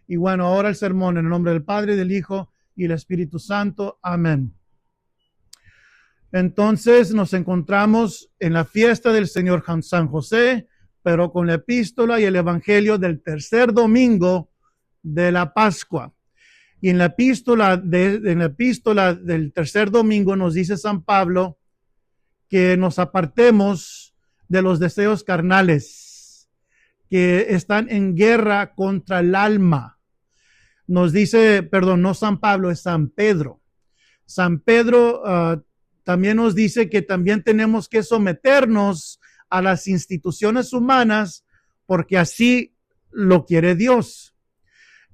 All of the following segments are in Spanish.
Y bueno, ahora el sermón en el nombre del Padre, del Hijo y del Espíritu Santo. Amén. Entonces nos encontramos en la fiesta del Señor San José, pero con la epístola y el evangelio del tercer domingo de la Pascua. Y en la epístola del tercer domingo nos dice San Pablo que nos apartemos de los deseos carnales que están en guerra contra el alma. Nos dice, perdón, no San Pablo, es San Pedro. San Pedro también nos dice que también tenemos que someternos a las instituciones humanas porque así lo quiere Dios.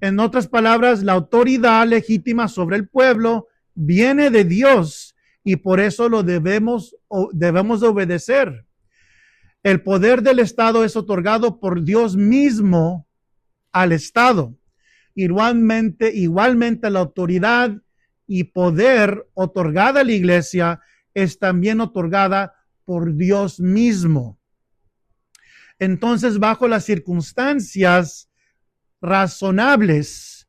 En otras palabras, la autoridad legítima sobre el pueblo viene de Dios y por eso lo debemos obedecer. El poder del Estado es otorgado por Dios mismo al Estado. Igualmente la autoridad y poder otorgada a la iglesia es también otorgada por Dios mismo. Entonces, bajo las circunstancias razonables,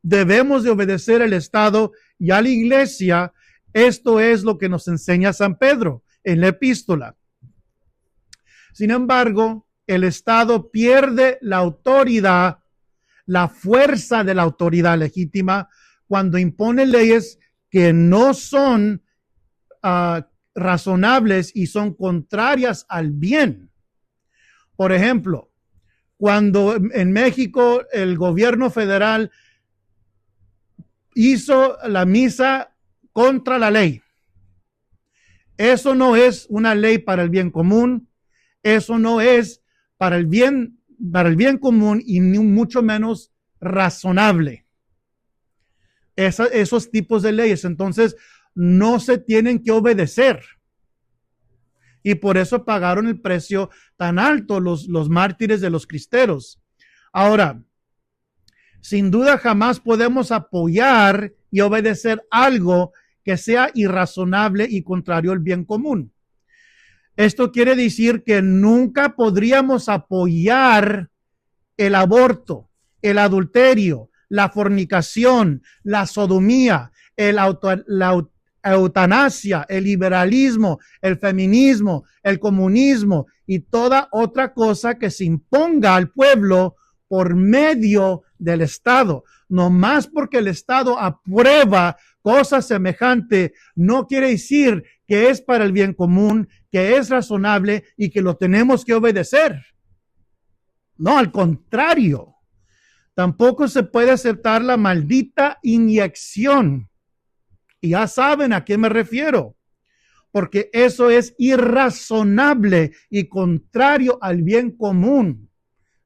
debemos de obedecer al Estado y a la iglesia. Esto es lo que nos enseña San Pedro en la epístola. Sin embargo, el Estado pierde la autoridad, la fuerza de la autoridad legítima cuando impone leyes que no son razonables y son contrarias al bien. Por ejemplo, cuando en México el gobierno federal hizo la misa contra la ley, eso no es una ley para el bien común, eso no es para el bien común y ni mucho menos razonable. Esos tipos de leyes, entonces, no se tienen que obedecer. Y por eso pagaron el precio tan alto los mártires de los cristeros. Ahora, sin duda jamás podemos apoyar y obedecer algo que sea irrazonable y contrario al bien común. Esto quiere decir que nunca podríamos apoyar el aborto, el adulterio, la fornicación, la sodomía, la eutanasia, el liberalismo, el feminismo, el comunismo y toda otra cosa que se imponga al pueblo por medio del Estado. No más porque el Estado aprueba cosas semejantes, no quiere decir que es para el bien común, que es razonable y que lo tenemos que obedecer. No, al contrario. Tampoco se puede aceptar la maldita inyección. Y ya saben a qué me refiero, porque eso es irrazonable y contrario al bien común.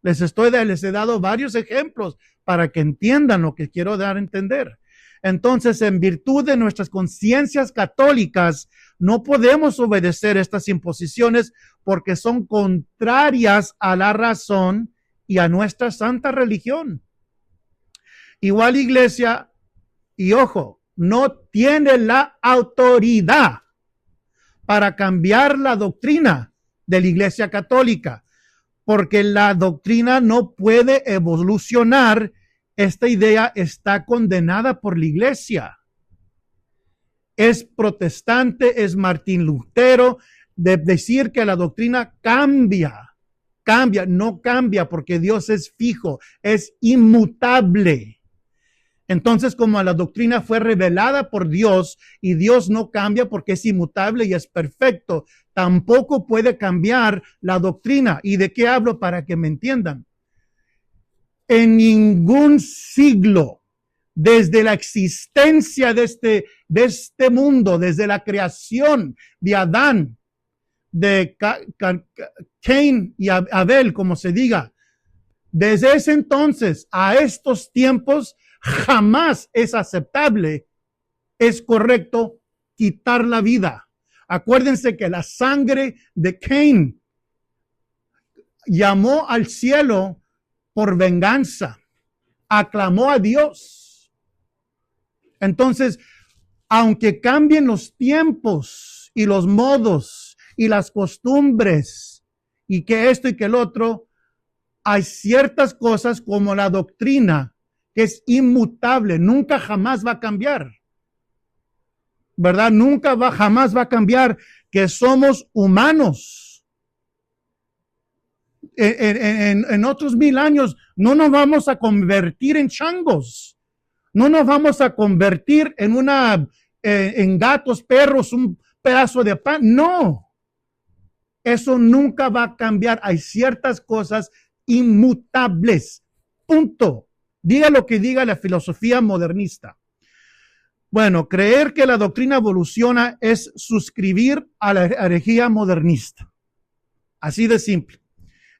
Les he dado varios ejemplos para que entiendan lo que quiero dar a entender. Entonces, en virtud de nuestras conciencias católicas, no podemos obedecer estas imposiciones porque son contrarias a la razón y a nuestra santa religión. Igual iglesia, y ojo, no tiene la autoridad para cambiar la doctrina de la iglesia católica, porque la doctrina no puede evolucionar. Esta idea está condenada por la iglesia. Es protestante, es Martín Lutero, de decir que la doctrina no cambia porque Dios es fijo, es inmutable. Entonces, como la doctrina fue revelada por Dios y Dios no cambia porque es inmutable y es perfecto, tampoco puede cambiar la doctrina. ¿Y de qué hablo para que me entiendan? En ningún siglo, desde la existencia de este mundo, desde la creación de Adán, de Caín y Abel, como se diga, desde ese entonces a estos tiempos, jamás es aceptable, es correcto quitar la vida. Acuérdense que la sangre de Caín llamó al cielo por venganza, aclamó a Dios. Entonces, aunque cambien los tiempos y los modos y las costumbres y que esto y que el otro, hay ciertas cosas como la doctrina que es inmutable, nunca jamás va a cambiar. ¿Verdad? Jamás va a cambiar que somos humanos. En otros 1000 años no nos vamos a convertir en changos. No nos vamos a convertir en gatos, perros, un pedazo de pan. No. Eso nunca va a cambiar. Hay ciertas cosas inmutables. Punto. Diga lo que diga la filosofía modernista. Bueno, creer que la doctrina evoluciona es suscribir a la herejía modernista. Así de simple.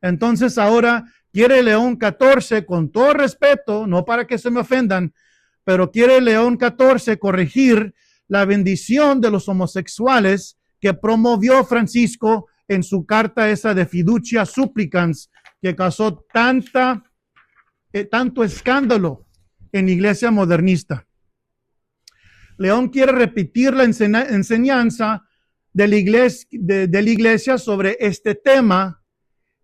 Entonces ahora quiere León XIV, con todo respeto, no para que se me ofendan, pero quiere León XIV corregir la bendición de los homosexuales que promovió Francisco en su carta esa de Fiducia Supplicans, que causó tanto escándalo en la iglesia modernista. León quiere repetir la enseñanza de la iglesia sobre este tema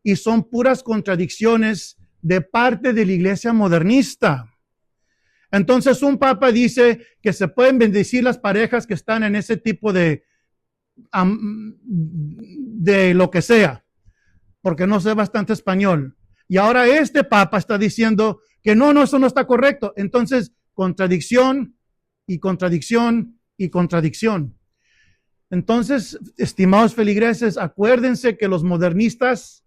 y son puras contradicciones de parte de la iglesia modernista. Entonces un papa dice que se pueden bendecir las parejas que están en ese tipo de lo que sea, porque no sé bastante español. Y ahora este papa está diciendo que no, eso no está correcto. Entonces, contradicción y contradicción y contradicción. Entonces, estimados feligreses, acuérdense que los modernistas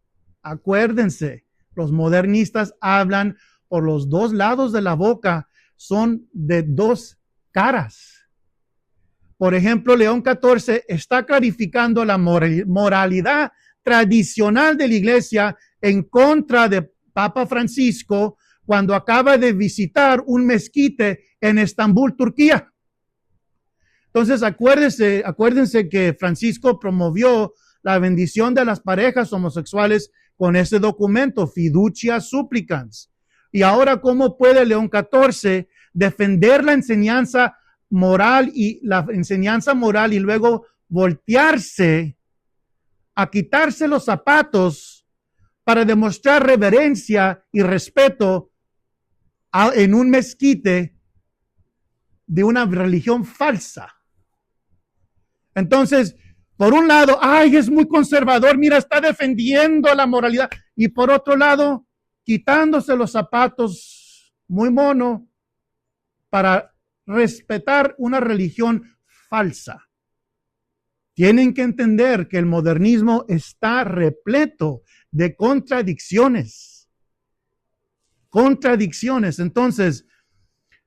hablan por los dos lados de la boca, son de dos caras. Por ejemplo, León XIV está clarificando la moralidad tradicional de la iglesia en contra de Papa Francisco cuando acaba de visitar un mezquite en Estambul, Turquía. Entonces, acuérdense que Francisco promovió la bendición de las parejas homosexuales con ese documento, Fiducia Supplicans. Y ahora, ¿cómo puede León XIV defender la enseñanza moral y luego voltearse a quitarse los zapatos para demostrar reverencia y respeto en un mezquite de una religión falsa? Entonces, por un lado, es muy conservador, mira, está defendiendo la moralidad. Y por otro lado, quitándose los zapatos, muy mono, para respetar una religión falsa. Tienen que entender que el modernismo está repleto de contradicciones. Entonces,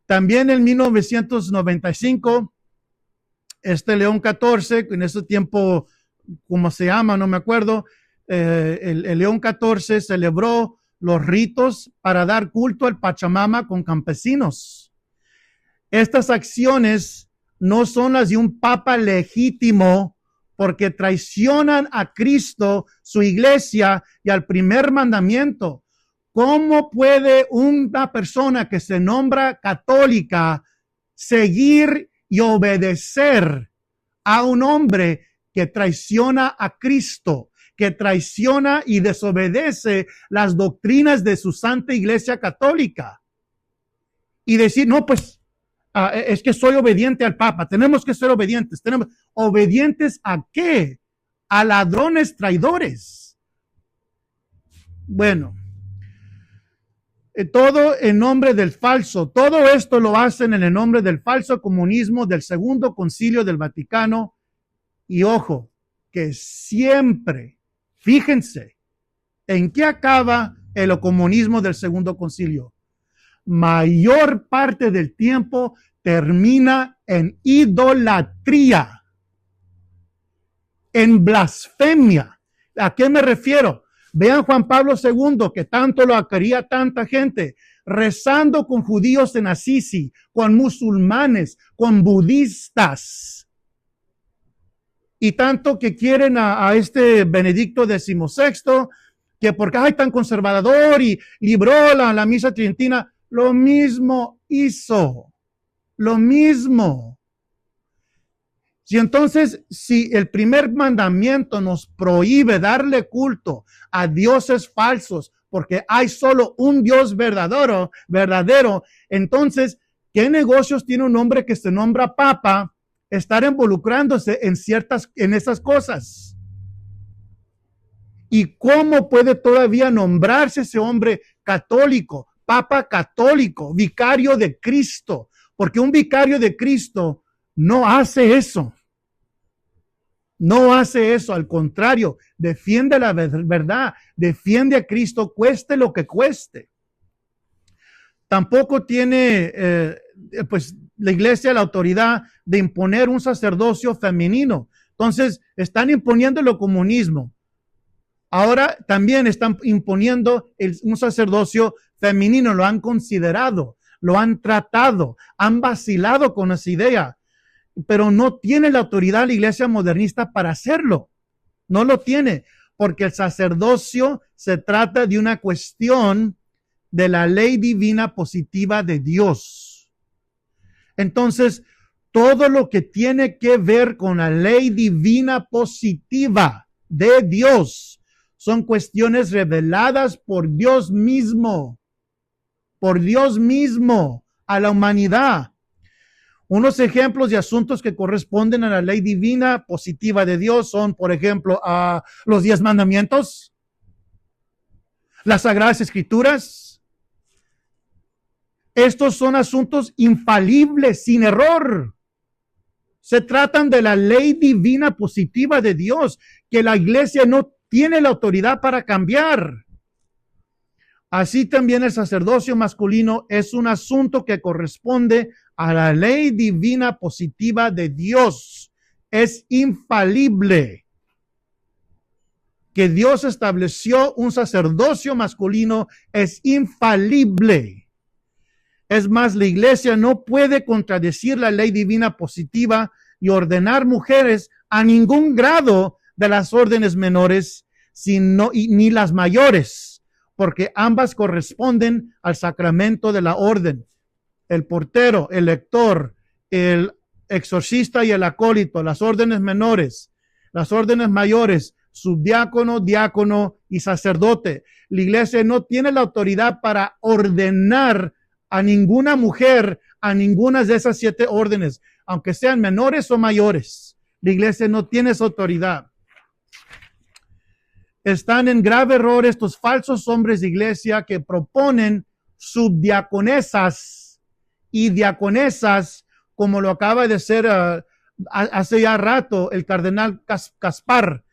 también en 1995, León XIV, en ese tiempo, ¿cómo se llama? No me acuerdo. El León XIV celebró los ritos para dar culto al Pachamama con campesinos. Estas acciones no son las de un papa legítimo porque traicionan a Cristo, su iglesia y al primer mandamiento. ¿Cómo puede una persona que se nombra católica seguir y obedecer a un hombre que traiciona a Cristo, que traiciona y desobedece las doctrinas de su santa iglesia católica? Y decir, no, pues, es que soy obediente al Papa. Tenemos que ser obedientes. ¿Obedientes a qué? A ladrones traidores. Bueno, todo en nombre del falso. Todo esto lo hacen en el nombre del falso comunismo del Segundo Concilio del Vaticano. Y ojo, que siempre, fíjense, ¿en qué acaba el comunismo del Segundo Concilio? Mayor parte del tiempo termina en idolatría, en blasfemia. ¿A qué me refiero? Vean Juan Pablo II, que tanto lo quería tanta gente, rezando con judíos en Assisi, con musulmanes, con budistas. Y tanto que quieren a este Benedicto XVI, que porque hay tan conservador y libró la misa tridentina, lo mismo hizo. Lo mismo. Si el primer mandamiento nos prohíbe darle culto a dioses falsos, porque hay solo un Dios verdadero. Entonces, ¿qué negocios tiene un hombre que se nombra papa estar involucrándose en esas cosas? ¿Y cómo puede todavía nombrarse ese hombre católico, papa católico, vicario de Cristo? Porque un vicario de Cristo no hace eso. No hace eso, al contrario, defiende la verdad, defiende a Cristo, cueste lo que cueste. Tampoco tiene, pues, la iglesia la autoridad de imponer un sacerdocio femenino. Entonces, están imponiendo el comunismo. Ahora también están imponiendo un sacerdocio femenino, lo han considerado, lo han tratado, han vacilado con esa idea, pero no tiene la autoridad la iglesia modernista para hacerlo. No lo tiene, porque el sacerdocio se trata de una cuestión de la ley divina positiva de Dios. Entonces, todo lo que tiene que ver con la ley divina positiva de Dios son cuestiones reveladas por Dios mismo a la humanidad. Unos ejemplos de asuntos que corresponden a la ley divina positiva de Dios son, por ejemplo, los 10 mandamientos, las Sagradas Escrituras. Estos son asuntos infalibles, sin error. Se tratan de la ley divina positiva de Dios, que la iglesia no tiene la autoridad para cambiar. Así también el sacerdocio masculino es un asunto que corresponde a la ley divina positiva de Dios. Es infalible. Que Dios estableció un sacerdocio masculino es infalible. Es más, la iglesia no puede contradecir la ley divina positiva y ordenar mujeres a ningún grado de las órdenes menores, ni las mayores, porque ambas corresponden al sacramento de la orden. El portero, el lector, el exorcista y el acólito, las órdenes menores, las órdenes mayores, subdiácono, diácono y sacerdote. La iglesia no tiene la autoridad para ordenar a ninguna mujer a ninguna de esas 7 órdenes, aunque sean menores o mayores. La iglesia no tiene esa autoridad. Están en grave error estos falsos hombres de iglesia que proponen subdiaconesas y diaconesas, como lo acaba de hacer hace ya rato el cardenal Caspar,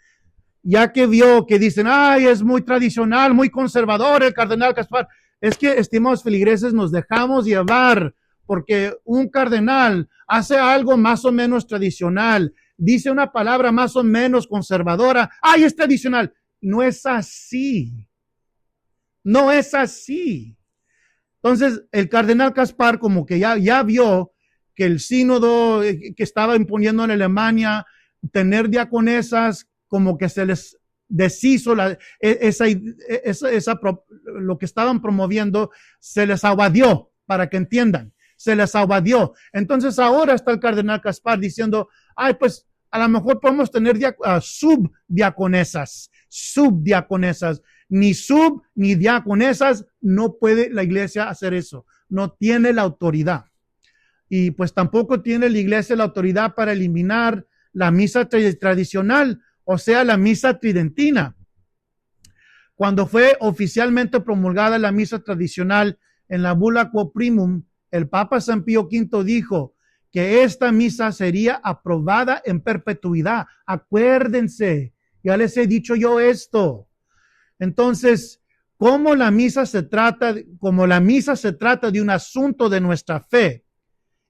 ya que vio que dicen, ay, es muy tradicional, muy conservador el cardenal Caspar. Es que, estimados feligreses, nos dejamos llevar porque un cardenal hace algo más o menos tradicional, dice una palabra más o menos conservadora, ¡ay, es tradicional! No es así. No es así. Entonces, el cardenal Caspar como que ya vio que el sínodo que estaba imponiendo en Alemania, tener diaconesas, como que se les deshizo lo que estaban promoviendo, se les evadió, para que entiendan, se les evadió. Entonces ahora está el cardenal Caspar diciendo, ay, pues a lo mejor podemos tener subdiaconesas, ni sub ni diaconesas, no puede la iglesia hacer eso, no tiene la autoridad. Y pues tampoco tiene la iglesia la autoridad para eliminar la misa tradicional, o sea, la misa tridentina. Cuando fue oficialmente promulgada la misa tradicional en la bula Quo Primum, el Papa San Pío V dijo que esta misa sería aprobada en perpetuidad. Acuérdense, ya les he dicho yo esto. Entonces, como la misa se trata de un asunto de nuestra fe,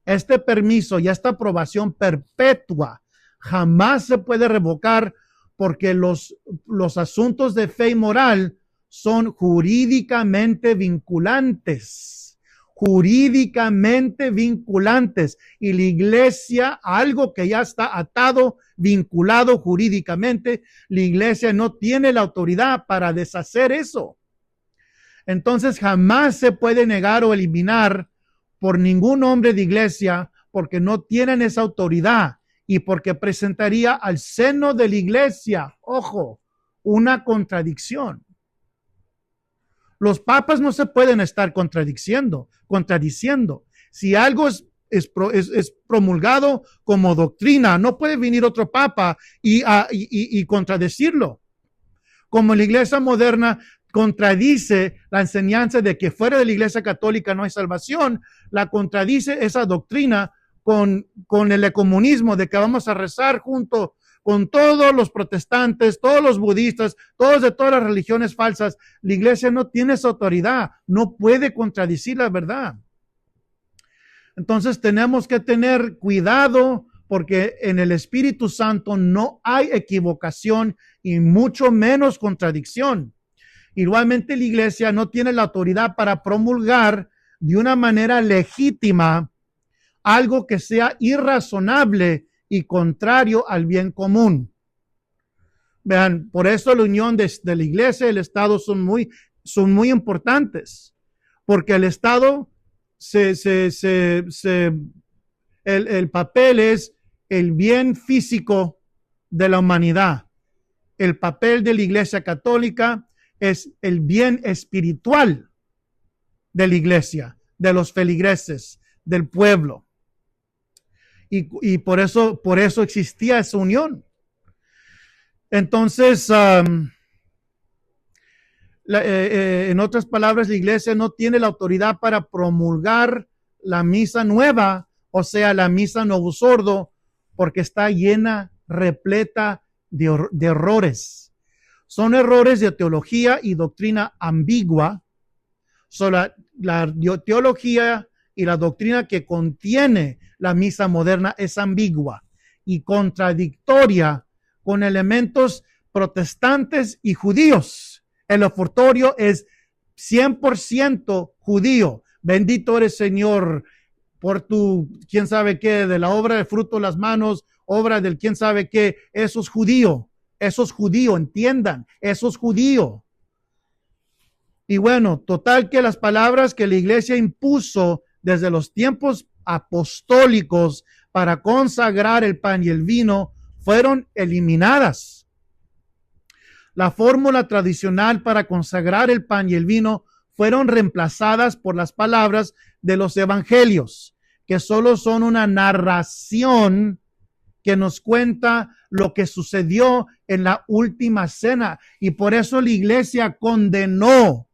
este permiso y esta aprobación perpetua jamás se puede revocar, porque los asuntos de fe y moral son jurídicamente vinculantes, y la iglesia, algo que ya está atado, vinculado jurídicamente, la iglesia no tiene la autoridad para deshacer eso. Entonces jamás se puede negar o eliminar por ningún hombre de iglesia, porque no tienen esa autoridad y porque presentaría al seno de la iglesia, ojo, una contradicción. Los papas no se pueden estar contradiciendo. Si algo es promulgado como doctrina, no puede venir otro papa y contradecirlo. Como la iglesia moderna contradice la enseñanza de que fuera de la iglesia católica no hay salvación, la contradice esa doctrina con el ecumenismo de que vamos a rezar junto con todos los protestantes, todos los budistas, todos de todas las religiones falsas. La iglesia no tiene esa autoridad, no puede contradecir la verdad. Entonces tenemos que tener cuidado porque en el Espíritu Santo no hay equivocación y mucho menos contradicción. Igualmente la iglesia no tiene la autoridad para promulgar de una manera legítima algo que sea irrazonable y contrario al bien común. Vean, por eso la unión de la iglesia y el Estado son muy importantes, porque el Estado el papel es el bien físico de la humanidad. El papel de la iglesia católica es el bien espiritual de la iglesia, de los feligreses, del pueblo. Y por eso existía esa unión. Entonces, en otras palabras, la iglesia no tiene la autoridad para promulgar la misa nueva, o sea, la misa Novus Ordo, porque está llena, repleta de errores. Son errores de teología y doctrina ambigua. La teología y la doctrina que contiene la misa moderna es ambigua y contradictoria con elementos protestantes y judíos. El ofertorio es 100% judío. Bendito eres, Señor, por tu, quién sabe qué, de la obra de fruto de las manos, obra del quién sabe qué. Eso es judío, entiendan, eso es judío. Y bueno, total que las palabras que la iglesia impuso desde los tiempos apostólicos para consagrar el pan y el vino fueron eliminadas. La fórmula tradicional para consagrar el pan y el vino fueron reemplazadas por las palabras de los evangelios, que solo son una narración que nos cuenta lo que sucedió en la última cena. Y por eso la iglesia condenó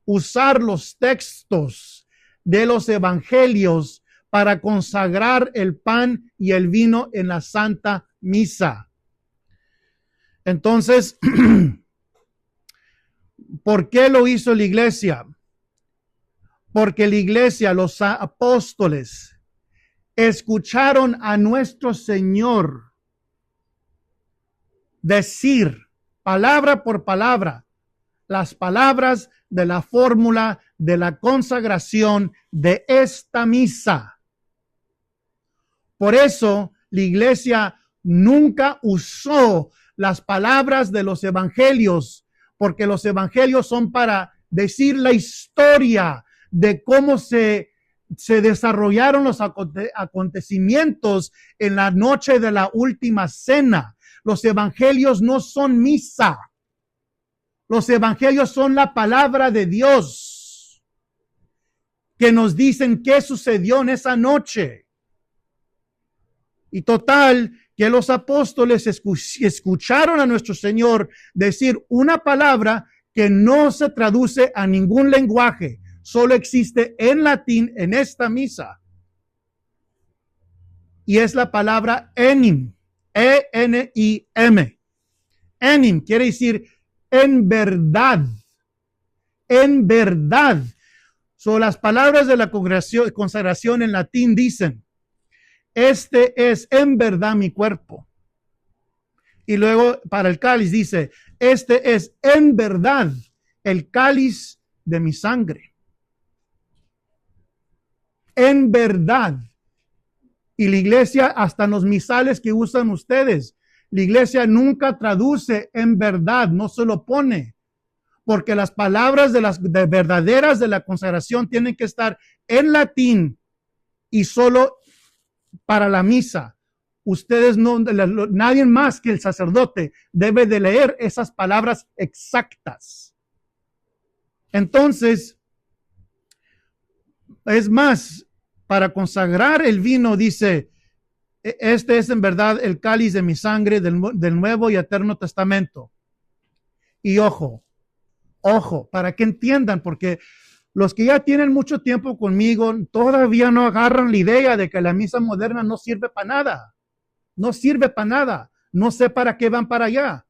usar los textos de los evangelios para consagrar el pan y el vino en la Santa Misa. Entonces, ¿por qué lo hizo la iglesia? Porque la iglesia, los apóstoles, escucharon a nuestro Señor decir palabra por palabra las palabras de la fórmula de la consagración de esta misa. Por eso la iglesia nunca usó las palabras de los evangelios, porque los evangelios son para decir la historia de cómo se desarrollaron los acontecimientos en la noche de la última cena. Los evangelios no son misa. Los evangelios son la palabra de Dios que nos dicen qué sucedió en esa noche. Y total, que los apóstoles escucharon a nuestro Señor decir una palabra que no se traduce a ningún lenguaje, solo existe en latín en esta misa. Y es la palabra enim, E-N-I-M. Enim quiere decir en verdad, en verdad. So, las palabras de la consagración en latín dicen, este es en verdad mi cuerpo. Y luego para el cáliz dice, este es en verdad el cáliz de mi sangre. En verdad. Y la iglesia, hasta en los misales que usan ustedes, la iglesia nunca traduce en verdad, no se lo pone. Porque las palabras de verdaderas de la consagración tienen que estar en latín y solo para la misa. Ustedes no, nadie más que el sacerdote debe de leer esas palabras exactas. Entonces, es más, para consagrar el vino dice, este es en verdad el cáliz de mi sangre del nuevo y eterno testamento. Y ojo, para que entiendan, porque los que ya tienen mucho tiempo conmigo todavía no agarran la idea de que la misa moderna no sirve para nada. No sirve para nada. No sé para qué van para allá.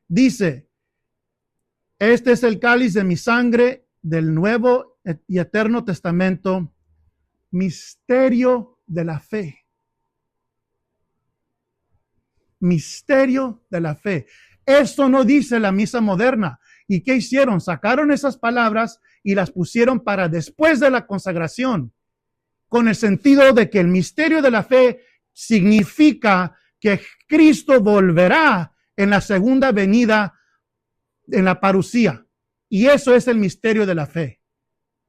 Dice, este es el cáliz de mi sangre del nuevo y eterno testamento, misterio de la fe. Misterio de la fe. Eso no dice la misa moderna. ¿Y qué hicieron? Sacaron esas palabras y las pusieron para después de la consagración, con el sentido de que el misterio de la fe significa que Cristo volverá en la segunda venida, en la parucía. Y eso es el misterio de la fe.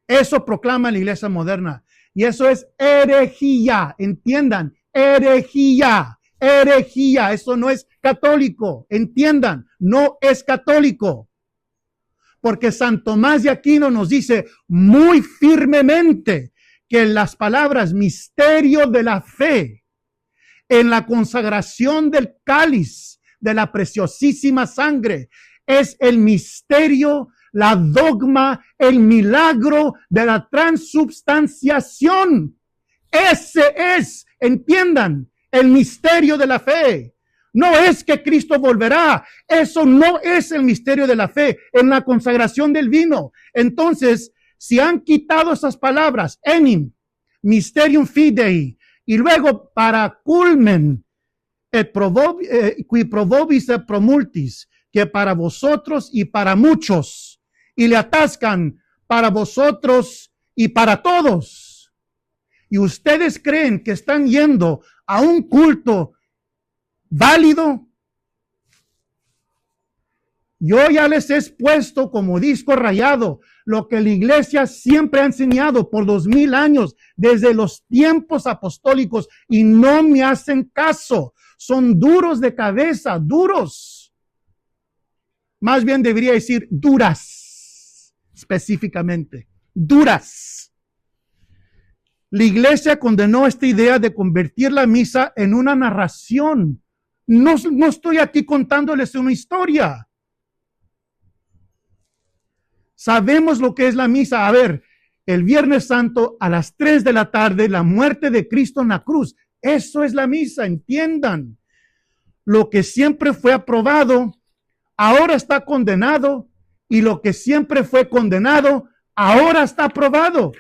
Eso proclama la iglesia moderna. Y eso es herejía. Entiendan, herejía. Herejía. Eso no es católico. Entiendan, no es católico. Porque San Tomás de Aquino nos dice muy firmemente que las palabras misterio de la fe en la consagración del cáliz de la preciosísima sangre es el misterio, la dogma, el milagro de la transubstanciación. Ese es, entiendan, el misterio de la fe. No es que Cristo volverá. Eso no es el misterio de la fe en la consagración del vino. Entonces, si han quitado esas palabras, enim, mysterium fidei, y luego para culmen, qui probobis et promultis, que para vosotros y para muchos, y le atascan para vosotros y para todos. Y ustedes creen que están yendo a un culto válido. Yo ya les he expuesto como disco rayado lo que la iglesia siempre ha enseñado por 2000 años, desde los tiempos apostólicos, y no me hacen caso. Son duros de cabeza, duros. Más bien debería decir duras, específicamente, duras. La iglesia condenó esta idea de convertir la misa en una narración. No estoy aquí contándoles una historia. Sabemos lo que es la misa. A ver, el Viernes Santo a las 3 de la tarde, la muerte de Cristo en la cruz. Eso es la misa, entiendan. Lo que siempre fue aprobado, ahora está condenado. Y lo que siempre fue condenado, ahora está aprobado.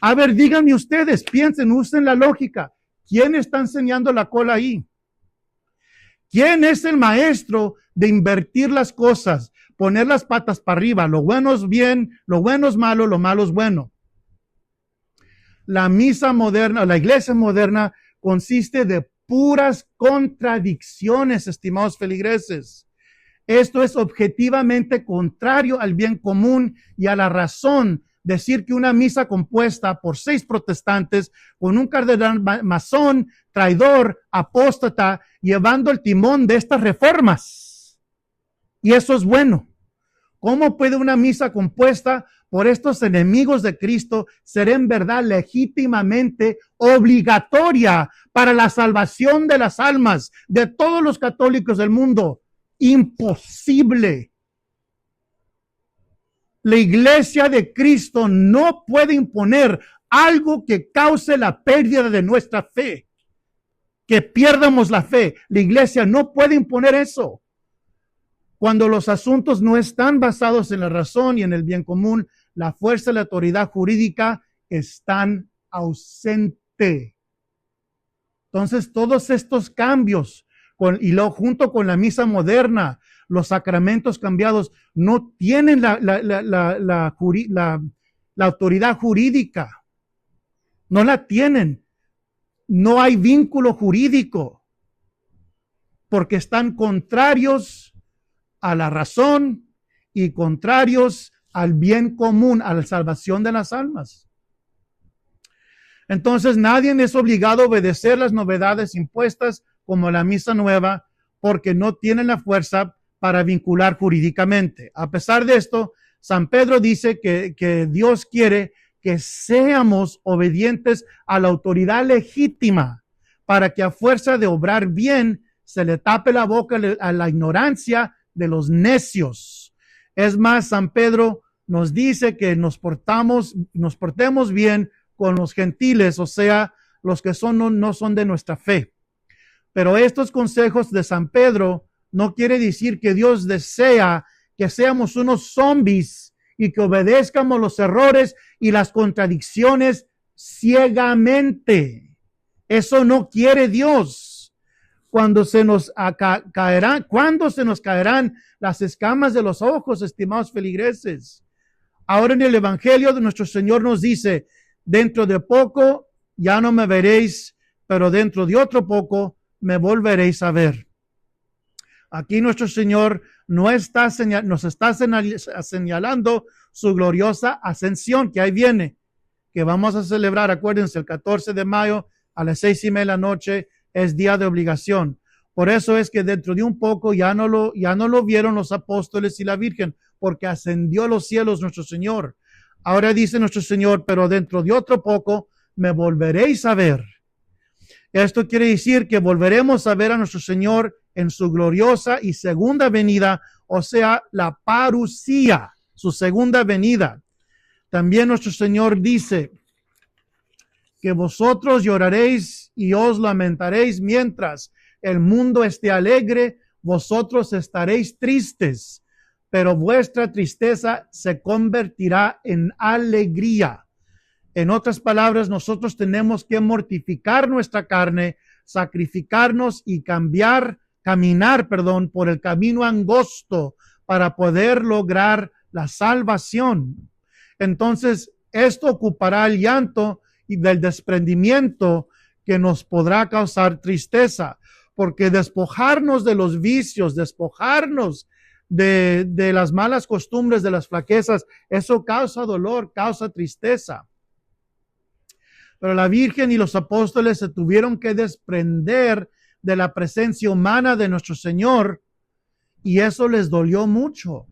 A ver, díganme ustedes, piensen, usen la lógica. ¿Quién está enseñando la cola ahí? ¿Quién es el maestro de invertir las cosas? Poner las patas para arriba. Lo bueno es bien, lo bueno es malo, lo malo es bueno. La misa moderna, la iglesia moderna consiste de puras contradicciones, estimados feligreses. Esto es objetivamente contrario al bien común y a la razón. Decir que una misa compuesta por 6 protestantes, con un cardenal masón, traidor, apóstata, llevando el timón de estas reformas. Y eso es bueno. ¿Cómo puede una misa compuesta por estos enemigos de Cristo ser en verdad legítimamente obligatoria para la salvación de las almas de todos los católicos del mundo? Imposible. La iglesia de Cristo no puede imponer algo que cause la pérdida de nuestra fe, que pierdamos la fe. La iglesia no puede imponer eso. Cuando los asuntos no están basados en la razón y en el bien común, la fuerza y la autoridad jurídica están ausentes. Entonces, todos estos cambios, junto con la misa moderna, los sacramentos cambiados, no tienen la autoridad jurídica. No la tienen. No hay vínculo jurídico, porque están contrarios a la razón y contrarios al bien común, a la salvación de las almas. Entonces, nadie es obligado a obedecer las novedades impuestas como la misa nueva, porque no tienen la fuerza para vincular jurídicamente. A pesar de esto, San Pedro dice que Dios quiere que seamos obedientes a la autoridad legítima para que a fuerza de obrar bien se le tape la boca a la ignorancia de los necios. Es más, San Pedro nos dice que nos portemos bien con los gentiles, o sea, los que no son de nuestra fe. Pero estos consejos de San Pedro no quiere decir que Dios desea que seamos unos zombies y que obedezcamos los errores y las contradicciones ciegamente. Eso no quiere Dios. Cuando se nos caerán las escamas de los ojos, estimados feligreses. Ahora en el Evangelio de nuestro Señor nos dice, dentro de poco ya no me veréis, pero dentro de otro poco me volveréis a ver. Aquí nuestro Señor nos está señalando su gloriosa ascensión, que ahí viene, que vamos a celebrar, acuérdense, el 14 de mayo a las 6:30 de la noche es día de obligación. Por eso es que dentro de un poco ya no lo vieron los apóstoles y la Virgen, porque ascendió a los cielos nuestro Señor. Ahora dice nuestro Señor, pero dentro de otro poco me volveréis a ver. Esto quiere decir que volveremos a ver a nuestro Señor en su gloriosa y segunda venida, o sea, la parusía, su segunda venida. También nuestro Señor dice que vosotros lloraréis y os lamentaréis mientras el mundo esté alegre, vosotros estaréis tristes, pero vuestra tristeza se convertirá en alegría. En otras palabras, nosotros tenemos que mortificar nuestra carne, sacrificarnos y caminar, por el camino angosto para poder lograr la salvación. Entonces, esto ocupará el llanto y del desprendimiento que nos podrá causar tristeza, porque despojarnos de los vicios, despojarnos de las malas costumbres, de las flaquezas, eso causa dolor, causa tristeza. Pero la Virgen y los apóstoles se tuvieron que desprender de la presencia humana de nuestro Señor y eso les dolió mucho.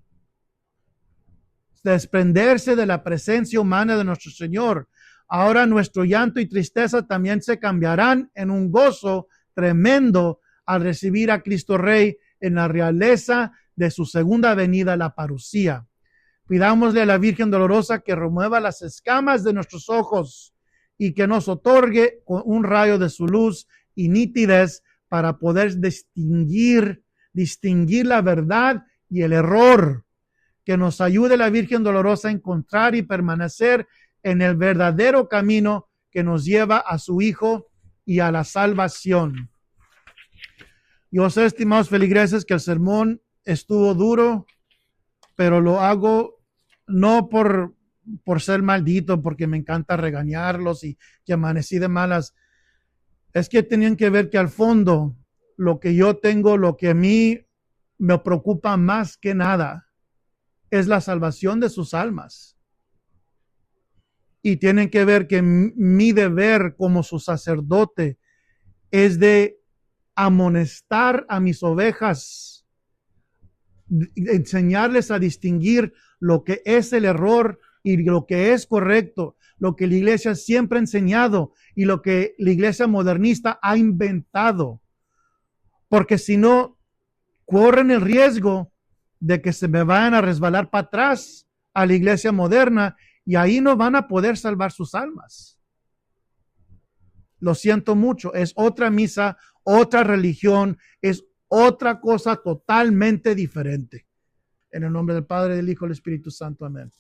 Desprenderse de la presencia humana de nuestro Señor. Ahora nuestro llanto y tristeza también se cambiarán en un gozo tremendo al recibir a Cristo Rey en la realeza de su segunda venida, la parusía. Pidámosle a la Virgen Dolorosa que remueva las escamas de nuestros ojos y que nos otorgue un rayo de su luz y nitidez para poder distinguir la verdad y el error. Que nos ayude la Virgen Dolorosa a encontrar y permanecer en el verdadero camino que nos lleva a su Hijo y a la salvación. Yo sé, estimados feligreses, que el sermón estuvo duro, pero lo hago no por ser maldito, porque me encanta regañarlos y que amanecí de malas. Es que tenían que ver que al fondo lo que yo tengo, lo que a mí me preocupa más que nada, es la salvación de sus almas. Y tienen que ver que mi deber como su sacerdote es de amonestar a mis ovejas, enseñarles a distinguir lo que es el error y lo que es correcto, lo que la iglesia siempre ha enseñado y lo que la iglesia modernista ha inventado. Porque si no, corren el riesgo de que se me vayan a resbalar para atrás a la iglesia moderna y ahí no van a poder salvar sus almas. Lo siento mucho, es otra misa, otra religión, es otra cosa totalmente diferente. En el nombre del Padre, del Hijo y del Espíritu Santo. Amén.